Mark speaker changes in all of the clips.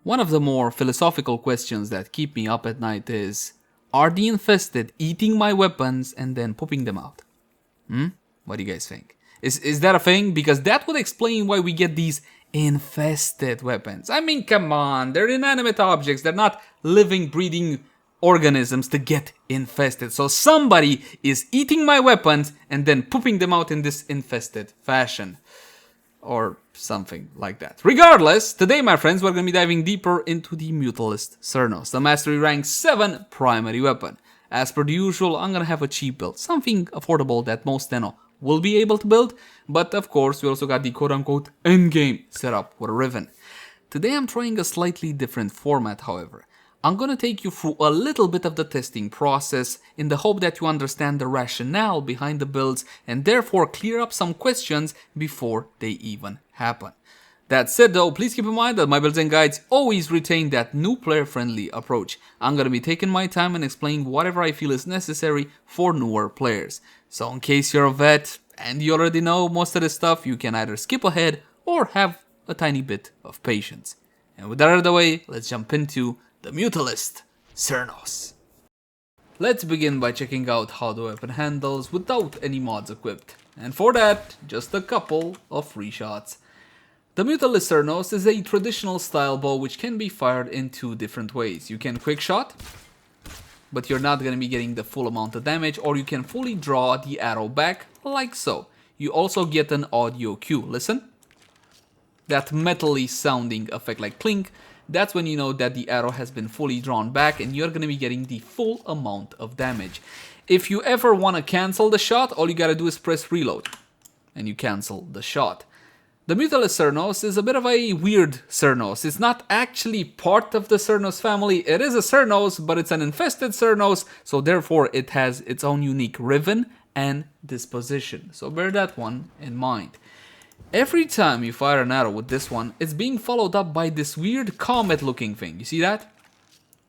Speaker 1: One of the more philosophical questions that keep me up at night is, are the infested eating my weapons and then pooping them out? What do you guys think? Is that a thing? Because that would explain why we get these infested weapons. I mean, come on, they're inanimate objects. They're not living, breathing organisms to get infested. So somebody is eating my weapons and then pooping them out in this infested fashion. Or something like that. Regardless, today, my friends, we're going to be diving deeper into the Mutalist Cernos, the Mastery Rank 7 primary weapon. As per the usual, I'm going to have a cheap build, something affordable that most Steno will be able to build, but of course, we also got the quote-unquote endgame setup with a Riven. Today, I'm trying a slightly different format, however. I'm going to take you through a little bit of the testing process in the hope that you understand the rationale behind the builds and therefore clear up some questions before they even happen. That said though, please keep in mind that my builds and guides always retain that new player friendly approach. I'm going to be taking my time and explaining whatever I feel is necessary for newer players. So in case you're a vet and you already know most of this stuff, you can either skip ahead or have a tiny bit of patience. And with that out of the way, let's jump into the Mutalist Cernos. Let's begin by checking out how the weapon handles without any mods equipped. And for that, just a couple of free shots. The Mutalist Cernos is a traditional style bow which can be fired in two different ways. You can quick shot, but you're not going to be getting the full amount of damage, or you can fully draw the arrow back like so. You also get an audio cue. Listen. That metally sounding effect like clink. That's when you know that the arrow has been fully drawn back and you're going to be getting the full amount of damage. If you ever want to cancel the shot, all you got to do is press reload and you cancel the shot. The Mutalist Cernos is a bit of a weird Cernos. It's not actually part of the Cernos family. It is a Cernos, but it's an infested Cernos, so therefore it has its own unique Riven and disposition. So bear that one in mind. Every time you fire an arrow with this one, it's being followed up by this weird comet looking thing. You see that?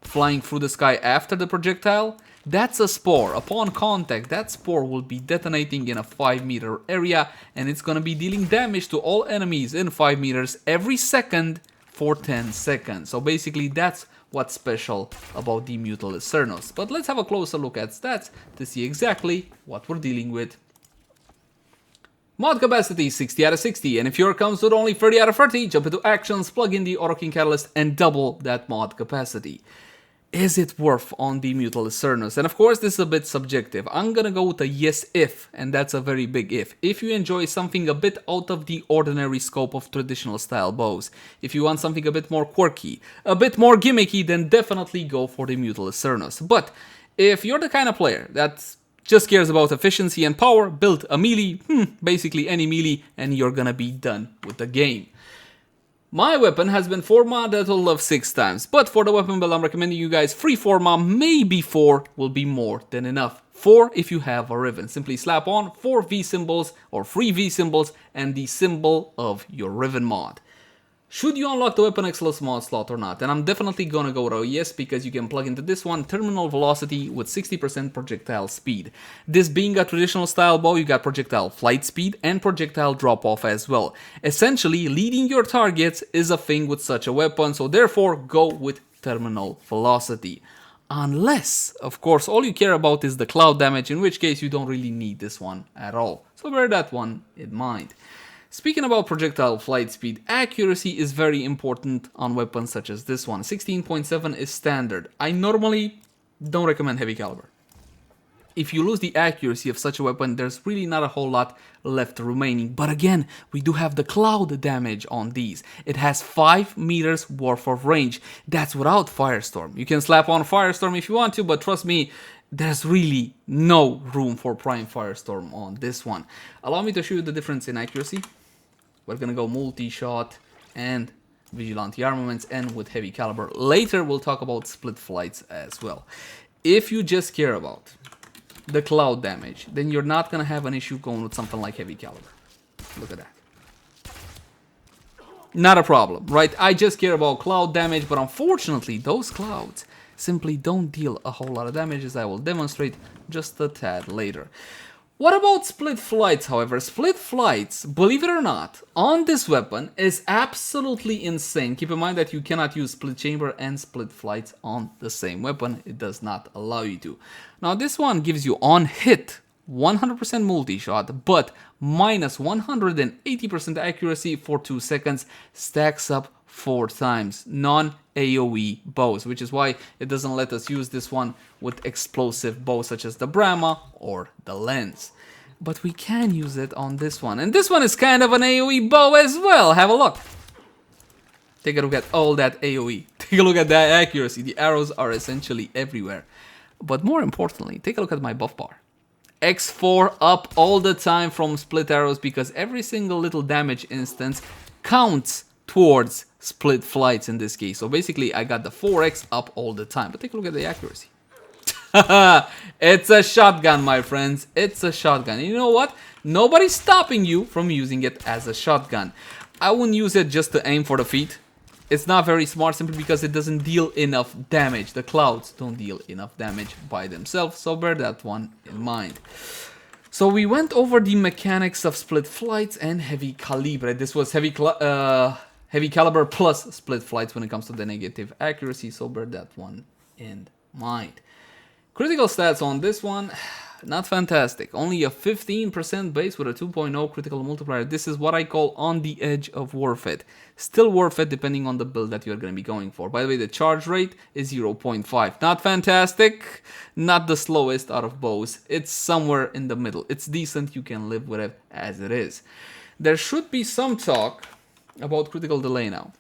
Speaker 1: Flying through the sky after the projectile? That's a spore. Upon contact, that spore will be detonating in a 5 meter area and it's gonna be dealing damage to all enemies in 5 meters every second for 10 seconds. So basically that's what's special about the Mutalist Cernos. But let's have a closer look at stats to see exactly what we're dealing with. Mod capacity 60 out of 60, and if your comes with only 30 out of 30, jump into actions, plug in the Auto King Catalyst and double that mod capacity. Is it worth on the Mutalist Cernos? And of course this is a bit subjective. I'm gonna go with a yes if, and that's a very big if. If you enjoy something a bit out of the ordinary scope of traditional style bows, if you want something a bit more quirky, a bit more gimmicky, then definitely go for the Mutalist Cernos. But if you're the kind of player that's just cares about efficiency and power, build a melee, basically any melee, and you're gonna be done with the game. My weapon has been 4 mod a total of 6 times, but for the weapon build I'm recommending you guys 3 4 mod, maybe 4 will be more than enough. 4 if you have a Riven. Simply slap on 4 V symbols or 3 V symbols and the symbol of your Riven mod. Should you unlock the Weapon Excellence mod slot or not? And I'm definitely gonna go with a yes, because you can plug into this one terminal velocity with 60% projectile speed. This being a traditional style bow, you got projectile flight speed and projectile drop off as well. Essentially, leading your targets is a thing with such a weapon, so therefore go with terminal velocity. Unless, of course, all you care about is the cloud damage, in which case you don't really need this one at all. So bear that one in mind. Speaking about projectile flight speed, accuracy is very important on weapons such as this one. 16.7 is standard. I normally don't recommend heavy caliber. If you lose the accuracy of such a weapon, there's really not a whole lot left remaining. But again, we do have the cloud damage on these. It has 5 meters worth of range. That's without Firestorm. You can slap on Firestorm if you want to, but trust me, there's really no room for Prime Firestorm on this one. Allow me to show you the difference in accuracy. We're gonna go multi-shot and Vigilante armaments and with heavy caliber. Later we'll talk about split flights as well. If you just care about the cloud damage, then you're not gonna have an issue going with something like heavy caliber. Look at that. Not a problem, right? I just care about cloud damage, but unfortunately those clouds simply don't deal a whole lot of damage, as I will demonstrate just a tad later. What about split flights, however? Split flights, believe it or not, on this weapon is absolutely insane. Keep in mind that you cannot use split chamber and split flights on the same weapon. It does not allow you to. Now this one gives you on hit 100% multi-shot, but minus 180% accuracy for 2 seconds, stacks up 4 times. Non-AoE bows, which is why it doesn't let us use this one with explosive bows such as the Brahma or the Lens. But we can use it on this one. And this one is kind of an AoE bow as well. Have a look. Take a look at all that AoE. Take a look at that accuracy. The arrows are essentially everywhere. But more importantly, take a look at my buff bar. X4 up all the time from split arrows because every single little damage instance counts towards split flights in this case. So basically I got the 4x up all the time. But take a look at the accuracy. It's a shotgun, my friends. It's a shotgun. And you know what? Nobody's stopping you from using it as a shotgun. I wouldn't use it just to aim for the feet. It's not very smart simply because it doesn't deal enough damage. The clouds don't deal enough damage by themselves, so bear that one in mind. So we went over the mechanics of split flights and heavy caliber. This was heavy caliber plus split flights when it comes to the negative accuracy, so bear that one in mind. Critical stats on this one, not fantastic. Only a 15% base with a 2.0 critical multiplier. This is what I call on the edge of worth it. Still worth it depending on the build that you're going to be going for. By the way, the charge rate is 0.5. Not fantastic, not the slowest out of bows. It's somewhere in the middle. It's decent, you can live with it as it is. There should be some talk about critical delay now.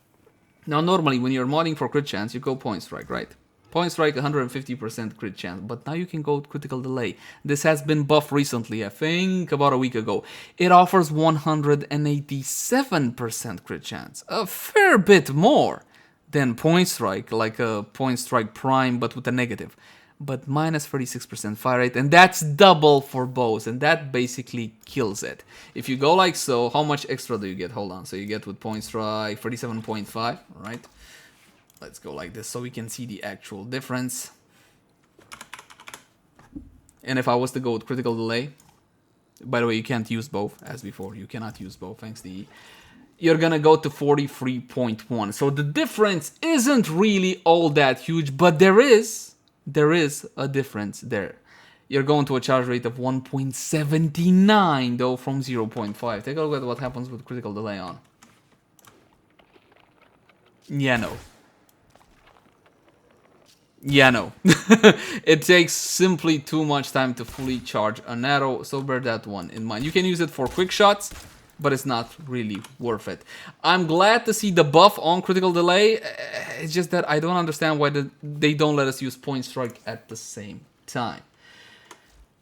Speaker 1: Now normally when you're modding for crit chance, you go point strike, right? Point strike 150% crit chance, but now you can go with critical delay. This has been buffed recently, I think about a week ago. It offers 187% crit chance, a fair bit more than point strike, like a point strike prime but with a negative. But minus 36% fire rate, and that's double for bows, and that basically kills it. If you go like so, how much extra do you get? Hold on, so you get with point strike 37.5, right? Let's go like this so we can see the actual difference. And if I was to go with critical delay, by the way, you can't use both as before. You cannot use both thanks to E. You're gonna go to 43.1. So the difference isn't really all that huge, but there is a difference there. You're going to a charge rate of 1.79 though from 0.5. Take a look at what happens with critical delay on. Yeah, no. Yeah, no. It takes simply too much time to fully charge an arrow, so bear that one in mind. You can use it for quick shots, but it's not really worth it. I'm glad to see the buff on critical delay. It's just that I don't understand why they don't let us use point strike at the same time.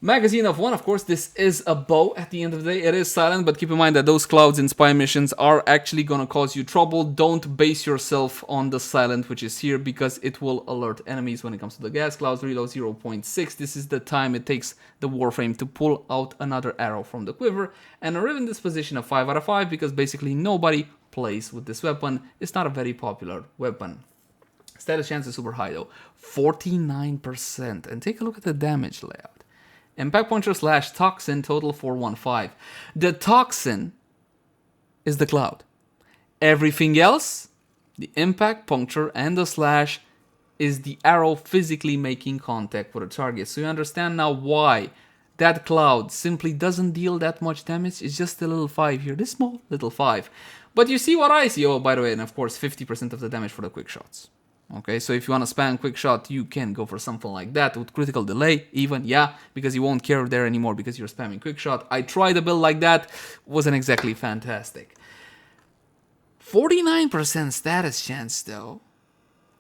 Speaker 1: Magazine of 1, of course, this is a bow at the end of the day. It is silent, but keep in mind that those clouds in spy missions are actually going to cause you trouble. Don't base yourself on the silent, which is here, because it will alert enemies when it comes to the gas clouds. Reload 0.6. This is the time it takes the Warframe to pull out another arrow from the quiver. And arrive in this position of 5 out of 5, because basically nobody plays with this weapon. It's not a very popular weapon. Status chance is super high though, 49%. And take a look at the damage layout. Impact puncture / toxin total 415. The toxin is the cloud. Everything else, the impact, puncture, and the slash is the arrow physically making contact with a target. So you understand now why that cloud simply doesn't deal that much damage. It's just a little 5 here, this small little 5. But you see what I see. Oh, by the way, and of course 50% of the damage for the quick shots. Okay, so if you want to spam quick shot, you can go for something like that with critical delay even, yeah, because you won't care there anymore because you're spamming quick shot. I tried a build like that, wasn't exactly fantastic. 49% status chance though,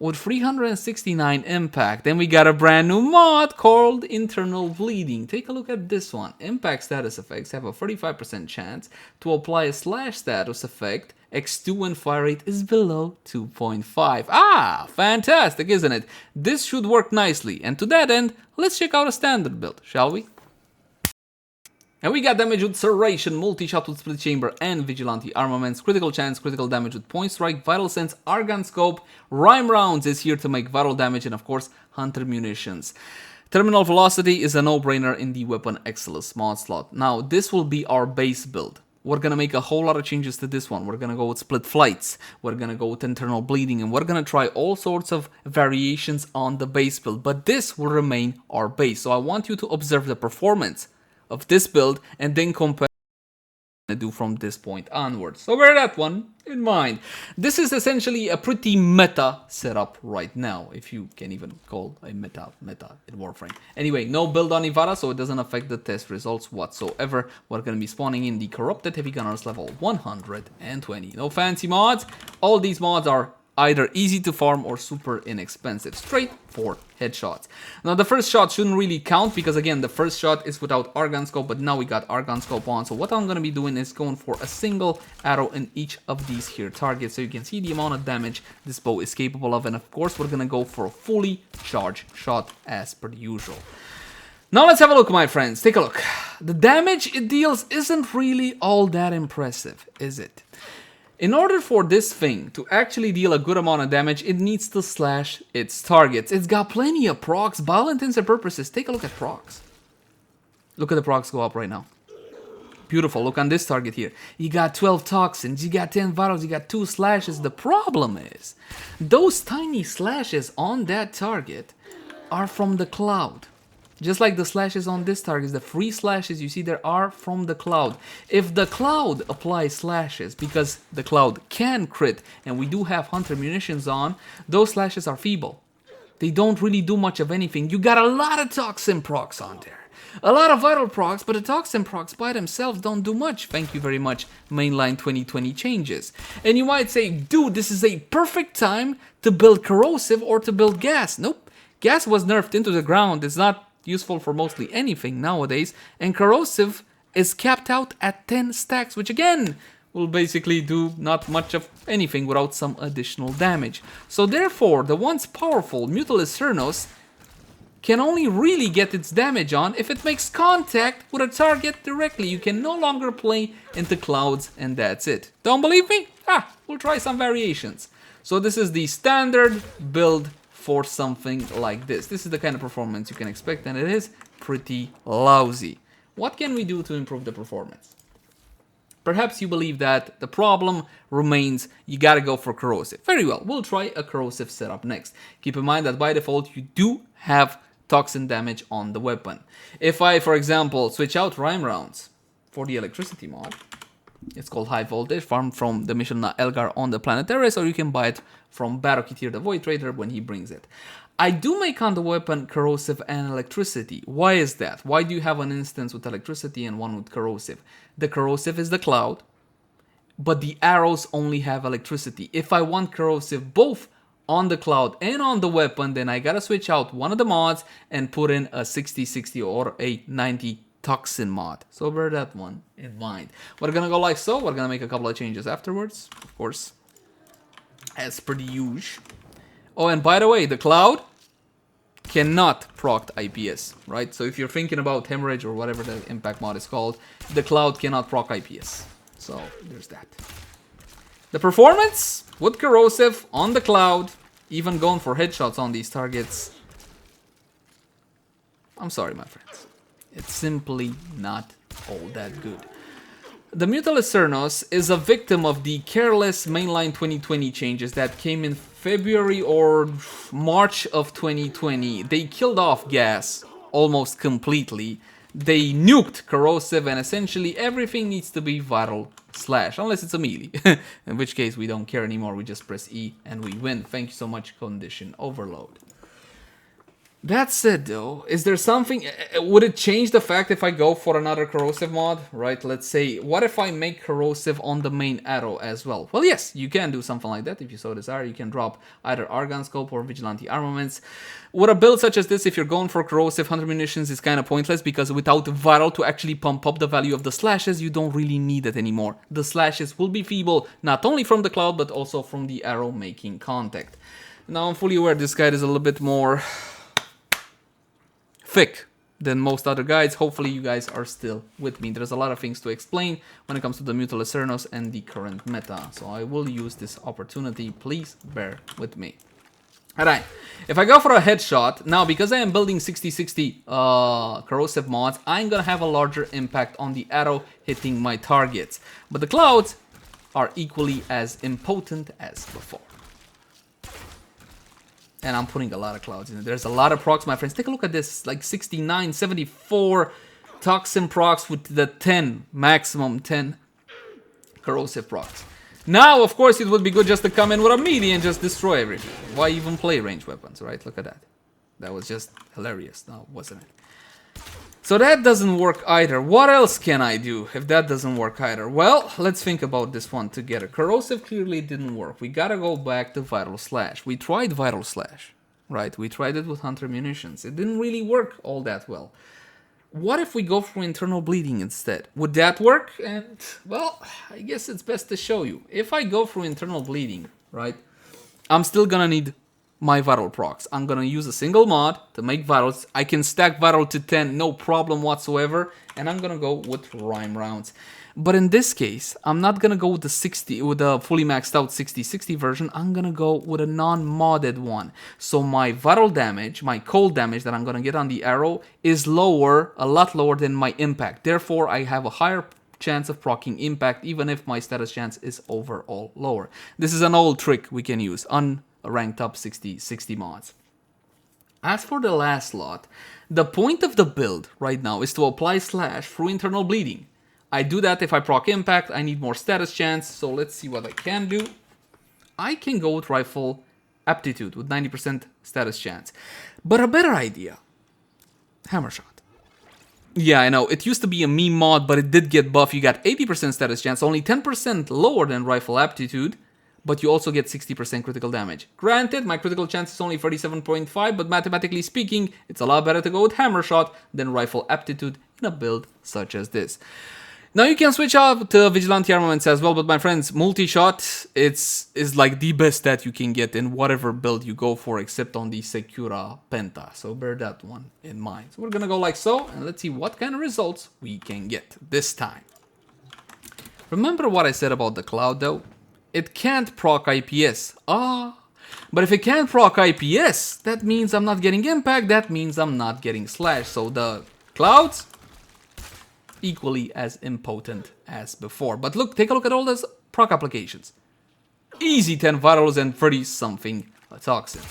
Speaker 1: with 369 impact. Then we got a brand new mod called Internal Bleeding. Take a look at this one. Impact status effects have a 35% chance to apply a slash status effect. X2 and fire rate is below 2.5. Ah, fantastic, isn't it? This should work nicely. And to that end, let's check out a standard build, shall we? And we got damage with Serration, multi-shot with split chamber and vigilante armaments, critical chance, critical damage with point strike, vital sense, argon scope, rhyme rounds is here to make vital damage, and of course Hunter Munitions. Terminal velocity is a no-brainer in the weapon excellence mod slot. Now, this will be our base build. We're gonna make a whole lot of changes to this one. We're gonna go with split flights. We're gonna go with internal bleeding, and we're gonna try all sorts of variations on the base build. But this will remain our base. So I want you to observe the performance of this build and then compare to do from this point onwards. So bear that one in mind. This is essentially a pretty meta setup right now, if you can even call a meta in Warframe. Anyway, no build on Ivara, so it doesn't affect the test results whatsoever. We're going to be spawning in the Corrupted Heavy Gunners level 120. No fancy mods. All these mods are either easy to farm or super inexpensive, straight for headshots. Now the first shot shouldn't really count because again the first shot is without argon scope, but now we got argon scope on. So what I'm gonna be doing is going for a single arrow in each of these here targets, so you can see the amount of damage this bow is capable of, and of course we're gonna go for a fully charged shot as per usual. Now let's have a look, my friends. Take a look. The damage it deals isn't really all that impressive, is it? In order for this thing to actually deal a good amount of damage, it needs to slash its targets. It's got plenty of procs, by all intents and purposes. Take a look at procs. Look at the procs go up right now. Beautiful. Look on this target here. You got 12 toxins, you got 10 vitals, you got 2 slashes. The problem is, those tiny slashes on that target are from the cloud. Just like the slashes on this target, the free slashes you see there are from the cloud. If the cloud applies slashes, because the cloud can crit, and we do have Hunter Munitions on, those slashes are feeble. They don't really do much of anything. You got a lot of toxin procs on there. A lot of vital procs, but the toxin procs by themselves don't do much. Thank you very much, Mainline 2020 changes. And you might say, dude, this is a perfect time to build corrosive or to build gas. Nope. Gas was nerfed into the ground. It's not useful for mostly anything nowadays, and corrosive is capped out at 10 stacks, which again will basically do not much of anything without some additional damage. So therefore, the once powerful Mutalist Cernos can only really get its damage on if it makes contact with a target directly. You can no longer play into clouds, and that's it. Don't believe me? We'll try some variations. So this is the standard build for something like this. This is the kind of performance you can expect, and it is pretty lousy. What can we do to improve the performance? Perhaps you believe that the problem remains you gotta go for corrosive. Very well, we'll try a corrosive setup next. Keep in mind that by default you do have toxin damage on the weapon. If I, for example, switch out rhyme rounds for the electricity mod, it's called High Voltage, farmed from the mission Elgar on the planet Eris, or you can buy it from Baroketeer the Void Trader when he brings it. I do make on the weapon corrosive and electricity. Why is that? Why do you have an instance with electricity and one with corrosive? The corrosive is the cloud, but the arrows only have electricity. If I want corrosive both on the cloud and on the weapon, then I gotta switch out one of the mods and put in a 60-60 or a 90 toxin mod. So bear that one in mind. We're gonna go like so. We're gonna make a couple of changes afterwards, of course, as per the usual. Oh, and by the way, the cloud cannot proc IPS, right? So if you're thinking about hemorrhage or whatever the impact mod is called, the cloud cannot proc IPS. So there's that. The performance with corrosive on the cloud, even going for headshots on these targets, I'm sorry, my friends. It's simply not all that good. The Mutalist Cernos is a victim of the careless Mainline 2020 changes that came in February or March of 2020. They killed off gas almost completely. They nuked corrosive, and essentially everything needs to be vital slash, unless it's a melee. In which case we don't care anymore, we just press E and we win. Thank you so much, condition overload. That said though, is there something, would it change the fact if I go for another corrosive mod, right? Let's say, what if I make corrosive on the main arrow as well? Well, yes, you can do something like that if you so desire. You can drop either Argon Scope or Vigilante Armaments. With a build such as this, if you're going for corrosive, Hunter Munitions is kind of pointless because without vital to actually pump up the value of the slashes, you don't really need it anymore. The slashes will be feeble, not only from the cloud, but also from the arrow making contact. Now, I'm fully aware this guide is a little bit more thick than most other guides. Hopefully you guys are still with me. There's a lot of things to explain when it comes to the Mutalist Cernos and the current meta, so I will use this opportunity. Please bear with me. Alright, if I go for a headshot, now because I am building 60-60 corrosive mods, I'm gonna have a larger impact on the arrow hitting my targets. But the clouds are equally as impotent as before. And I'm putting a lot of clouds in it. There's a lot of procs, my friends. Take a look at this, like 69, 74 toxin procs with the 10, maximum 10 corrosive procs. Now, of course, it would be good just to come in with a melee and just destroy everything. Why even play ranged weapons, right? Look at that. That was just hilarious now, wasn't it? So that doesn't work either. What else can I do if that doesn't work either? Well, let's think about this one together. Corrosive clearly didn't work. We gotta go back to Vital Slash. We tried Vital Slash, right? We tried it with Hunter Munitions. It didn't really work all that well. What if we go for internal bleeding instead? Would that work? And, well, I guess it's best to show you. If I go for internal bleeding, right, I'm still gonna need my vital procs. I'm gonna use a single mod to make vitals. I can stack vital to 10, no problem whatsoever. And I'm gonna go with rhyme rounds. But in this case, I'm not gonna go with the fully maxed out 60-60 version. I'm gonna go with a non-modded one. So my vital damage, my cold damage that I'm gonna get on the arrow is lower, a lot lower than my impact. Therefore, I have a higher chance of proccing impact, even if my status chance is overall lower. This is an old trick we can use on ranked up 60-60 mods. As for the last slot, the point of the build right now is to apply slash through internal bleeding. I do that if I proc impact, I need more status chance, so let's see what I can do. I can go with rifle aptitude with 90% status chance. But a better idea, hammer shot. Yeah, I know, it used to be a meme mod, but it did get buff. You got 80% status chance, only 10% lower than rifle aptitude, but you also get 60% critical damage. Granted, my critical chance is only 37.5, but mathematically speaking, it's a lot better to go with hammer shot than rifle aptitude in a build such as this. Now you can switch up to Vigilante armaments as well, but my friends, multi-shot is like the best that you can get in whatever build you go for, except on the Secura Penta. So bear that one in mind. So we're gonna go like so, and let's see what kind of results we can get this time. Remember what I said about the cloud though? It can't proc IPS. But if it can't proc IPS, that means I'm not getting impact, that means I'm not getting slash. So the clouds, equally as impotent as before. But look, take a look at all those proc applications. Easy 10 vitals and 30 something toxins.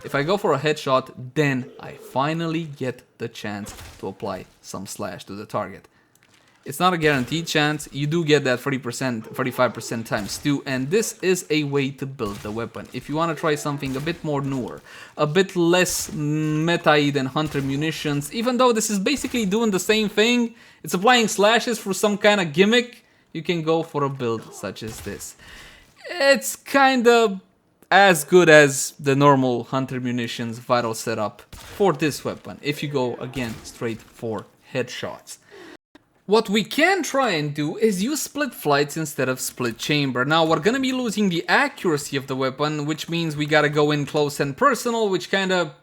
Speaker 1: If I go for a headshot, then I finally get the chance to apply some slash to the target. It's not a guaranteed chance, you do get that 30%, 35% times 2, and this is a way to build the weapon. If you want to try something a bit more newer, a bit less meta-y than Hunter Munitions, even though this is basically doing the same thing, it's applying slashes for some kind of gimmick, you can go for a build such as this. It's kind of as good as the normal Hunter Munitions vital setup for this weapon, if you go, again, straight for headshots. What we can try and do is use split flights instead of split chamber. Now we're gonna be losing the accuracy of the weapon, which means we gotta go in close and personal, which kinda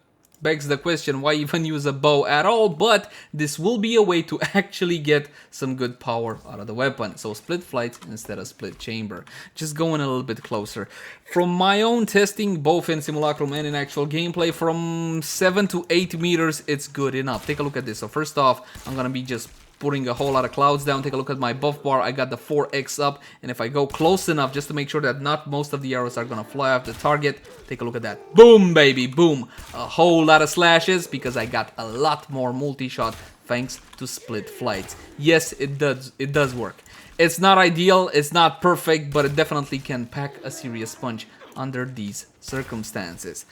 Speaker 1: begs the question, why even use a bow at all? But this will be a way to actually get some good power out of the weapon. So split flights instead of split chamber. Just going a little bit closer. From my own testing, both in Simulacrum and in actual gameplay, from 7 to 8 meters, it's good enough. Take a look at this. So first off, I'm gonna be just putting a whole lot of clouds down. Take a look at my buff bar. I got the 4x up, and if I go close enough just to make sure that not most of the arrows are gonna fly off the target, take a look at that. Boom, baby, boom. A whole lot of slashes because I got a lot more multi-shot thanks to split flights. Yes, it does work. It's not ideal, it's not perfect, but it definitely can pack a serious punch under these circumstances.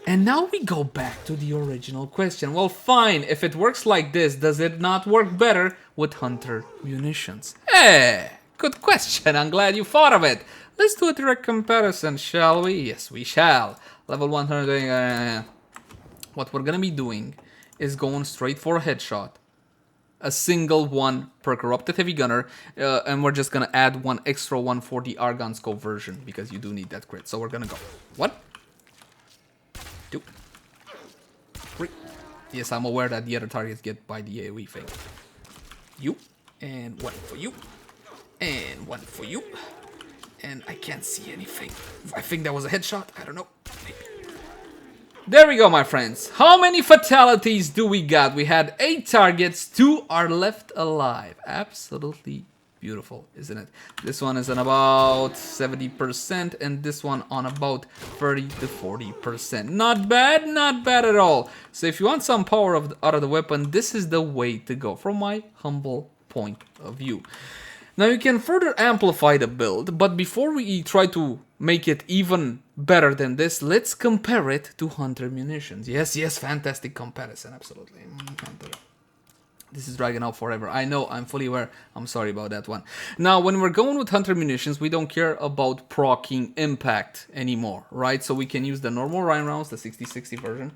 Speaker 1: And now we go back to the original question. Well, fine, if it works like this, does it not work better with Hunter Munitions? Hey, good question, I'm glad you thought of it. Let's do a direct comparison, shall we? Yes, we shall. Level 100, what we're gonna be doing is going straight for a headshot. A single one per corrupted heavy gunner, and we're just gonna add one extra one for the Argon scope version, because you do need that crit. So we're gonna go, 1, 2, 3. Yes, I'm aware that the other targets get by the AoE thing. You, and 1 for you, and 1 for you. And I can't see anything. I think that was a headshot, I don't know, maybe. There we go, my friends. How many fatalities do we got? We had 8 targets, 2 are left alive. Absolutely beautiful, isn't it? This one is on about 70% and this one on about 30 to 40%. Not bad at all. So if you want some power out of the weapon, this is the way to go from my humble point of view. Now you can further amplify the build, but before we try to make it even better than this, let's compare it to Hunter Munitions. Yes, fantastic comparison, absolutely. This is dragging out forever. I know, I'm fully aware. I'm sorry about that one. Now, when we're going with Hunter Munitions, we don't care about proccing impact anymore, right? So we can use the normal Rhine rounds, the 60-60 version.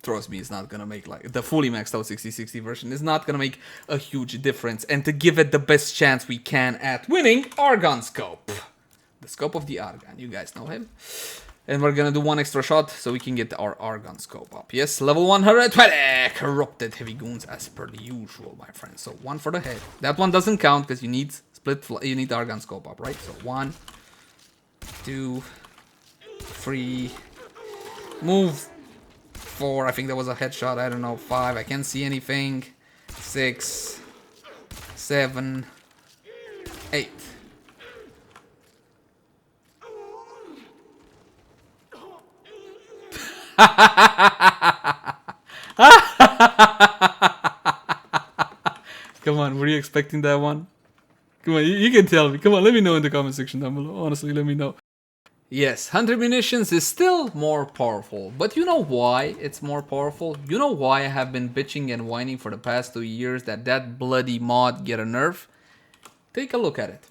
Speaker 1: Trust me, it's not gonna make, like, the fully maxed out 60-60 version is not gonna make a huge difference. And to give it the best chance we can at winning, Argon Scope. The scope of the Argon, you guys know him. And we're gonna do one extra shot so we can get our Argon Scope up. Yes, level 120, corrupted heavy goons as per the usual, my friends. So 1 for the head. That one doesn't count because you need you need Argon Scope up, right? So 1, 2, 3, move. 4, I think that was a headshot, I don't know, 5, I can't see anything, 6, 7, 8. Come on, were you expecting that one? Come on, you can tell me, come on, let me know in the comment section down below, honestly, let me know. Yes, Hunter Munitions is still more powerful, but you know why it's more powerful? You know why I have been bitching and whining for the past 2 years that bloody mod get a nerf? Take a look at it.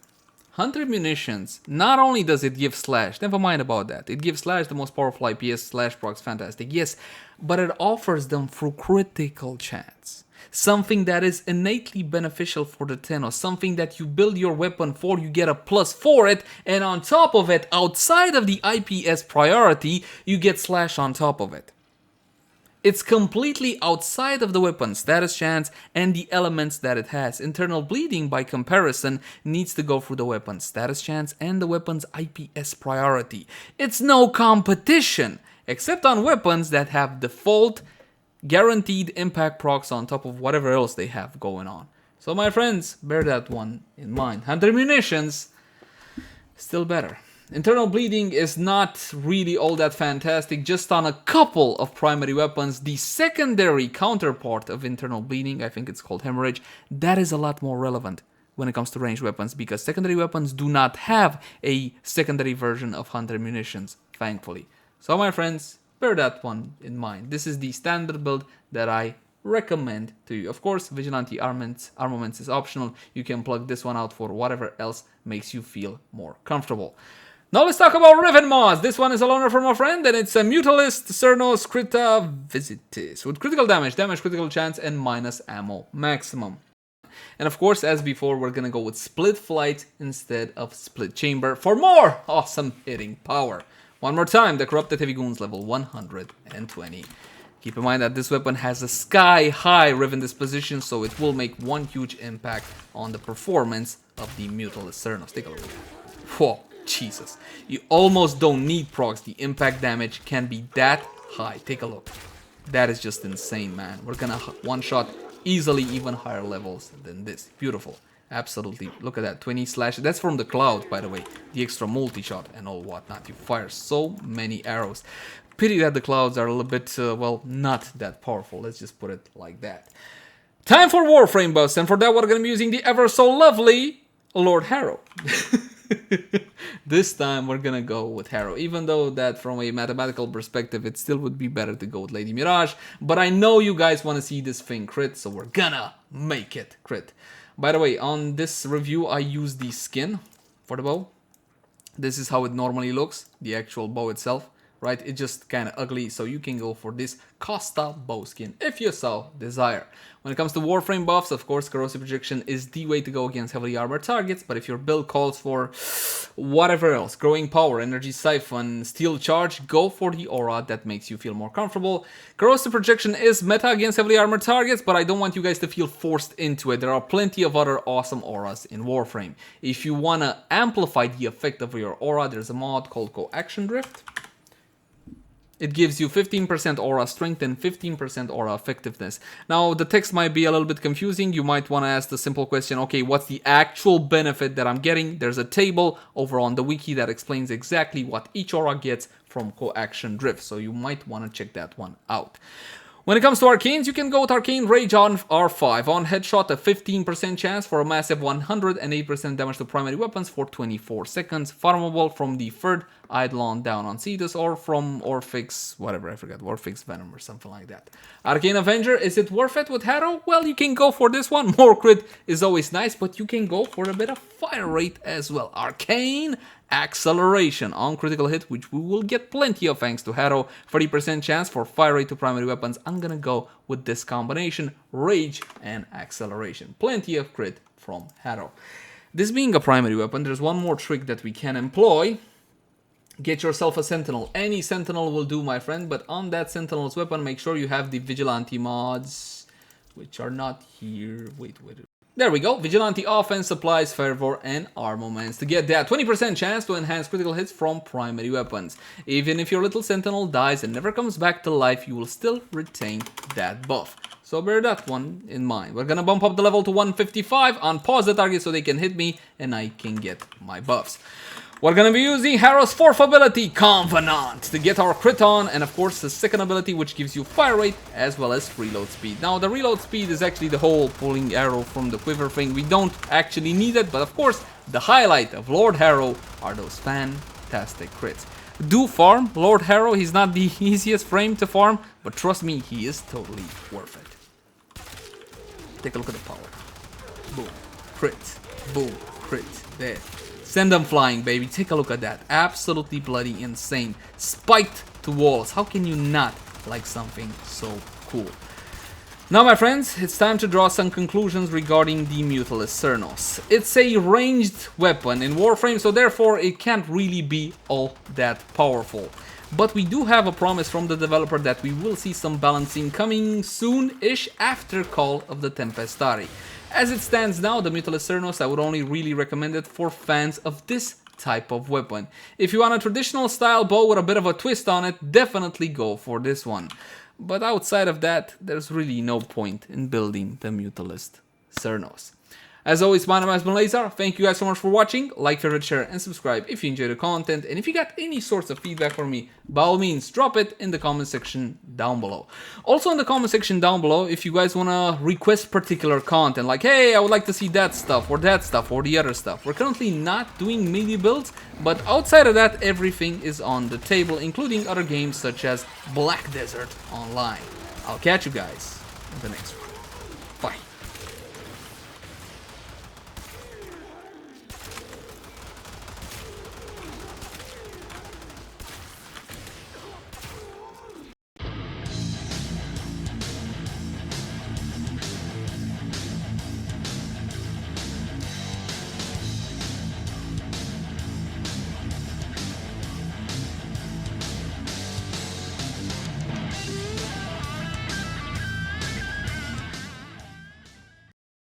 Speaker 1: Hunter Munitions, not only does it give slash, never mind about that, it gives slash the most powerful IPS, slash procs fantastic, yes, but it offers them through critical chance. Something that is innately beneficial for the Cernos, something that you build your weapon for, you get a plus for it, and on top of it, outside of the IPS priority, you get slash on top of it. It's completely outside of the weapon status chance and the elements that it has. Internal bleeding, by comparison, needs to go through the weapon status chance and the weapon's IPS priority. It's no competition, except on weapons that have default guaranteed impact procs on top of whatever else they have going on. So my friends, bear that one in mind. Hunter Munitions, still better. Internal bleeding is not really all that fantastic, just on a couple of primary weapons. The secondary counterpart of internal bleeding, I think it's called hemorrhage, that is a lot more relevant when it comes to ranged weapons, because secondary weapons do not have a secondary version of Hunter Munitions, thankfully. So my friends, bear that one in mind. This is the standard build that I recommend to you. Of course, Vigilante armaments is optional. You can plug this one out for whatever else makes you feel more comfortable. Now let's talk about Riven mods. This one is a loaner from a friend, and it's a Mutalist Cernos Crita Visitis with critical damage, critical chance, and minus ammo maximum. And of course, as before, we're gonna go with split flight instead of split chamber for more awesome hitting power. One more time, the Corrupted Heavy Goons level 120. Keep in mind that this weapon has a sky-high Riven disposition, so it will make one huge impact on the performance of the Mutalist Cernos. Take a look. Whoa, Jesus. You almost don't need procs. The impact damage can be that high. Take a look. That is just insane, man. We're gonna one-shot easily even higher levels than this. Beautiful. Absolutely. Look at that. 20 slash. That's from the cloud, by the way. The extra multi-shot and all whatnot. You fire so many arrows. Pity that the clouds are a little bit, well, not that powerful. Let's just put it like that. Time for Warframe buffs. And for that, we're going to be using the ever so lovely Lord Harrow. This time, we're going to go with Harrow. Even though that from a mathematical perspective, it still would be better to go with Lady Mirage. But I know you guys want to see this thing crit, so we're gonna make it crit. By the way, on this review, I used the skin for the bow. This is how it normally looks, the actual bow itself, right? It's just kind of ugly, so you can go for this Costa bow skin if you so desire. When it comes to Warframe buffs, of course, Corrosive Projection is the way to go against heavily armored targets, but if your build calls for whatever else, Growing Power, Energy Siphon, Steel Charge, go for the aura that makes you feel more comfortable. Corrosive Projection is meta against heavily armored targets, but I don't want you guys to feel forced into it. There are plenty of other awesome auras in Warframe. If you want to amplify the effect of your aura, there's a mod called Coaction Drift. it gives you 15% aura strength and 15% aura effectiveness. Now, the text might be a little bit confusing. You might want to ask the simple question, okay, what's the actual benefit that I'm getting? There's a table over on the wiki that explains exactly what each aura gets from coaction drift, so you might want to check that one out. When it comes to arcanes, you can go with Arcane Rage on R5. On headshot, a 15% chance for a massive 108% damage to primary weapons for 24 seconds. Farmable from the third Eidolon down on Cetus or from Orphix, whatever, I forgot, Orphix Venom or something like that. Arcane Avenger, is it worth it with Harrow? Well, you can go for this one. More crit is always nice, but you can go for a bit of fire rate as well. Arcane Acceleration on critical hit, which we will get plenty of thanks to Harrow. 30% chance for fire rate to primary weapons. I'm gonna go with this combination, Rage and Acceleration. Plenty of crit from Harrow. This being a primary weapon, there's one more trick that we can employ. Get yourself a Sentinel. Any Sentinel will do, my friend, but on that Sentinel's weapon, make sure you have the Vigilante mods, which are not here. Wait. There we go. Vigilante offense, supplies, fervor, and armaments to get that 20% chance to enhance critical hits from primary weapons. Even if your little Sentinel dies and never comes back to life, you will still retain that buff. So bear that one in mind. We're gonna bump up the level to 155, unpause the target so they can hit me and I can get my buffs. We're gonna be using Harrow's fourth ability, Covenant, to get our crit on, and of course the second ability, which gives you fire rate as well as reload speed. Now the reload speed is actually the whole pulling arrow from the quiver thing. We don't actually need it, but of course the highlight of Lord Harrow are those fantastic crits. Do farm Lord Harrow. He's not the easiest frame to farm, but trust me, he is totally worth it. Take a look at the power. Boom, crit, boom, crit, there. Send them flying, baby. Take a look at that. Absolutely bloody insane. Spiked to walls. How can you not like something so cool? Now, my friends, it's time to draw some conclusions regarding the Mutalist Cernos. It's a ranged weapon in Warframe, so therefore it can't really be all that powerful. But we do have a promise from the developer that we will see some balancing coming soon-ish after Call of the Tempestari. As it stands now, the Mutalist Cernos, I would only really recommend it for fans of this type of weapon. If you want a traditional style bow with a bit of a twist on it, definitely go for this one. But outside of that, there's really no point in building the Mutalist Cernos. As always, my name has been Leyzar. Thank you guys so much for watching. Like, favorite, share, and subscribe if you enjoy the content. And if you got any sorts of feedback for me, by all means, drop it in the comment section down below. Also in the comment section down below, if you guys want to request particular content, like, hey, I would like to see that stuff, or the other stuff. We're currently not doing melee builds, but outside of that, everything is on the table, including other games such as Black Desert Online. I'll catch you guys in the next one.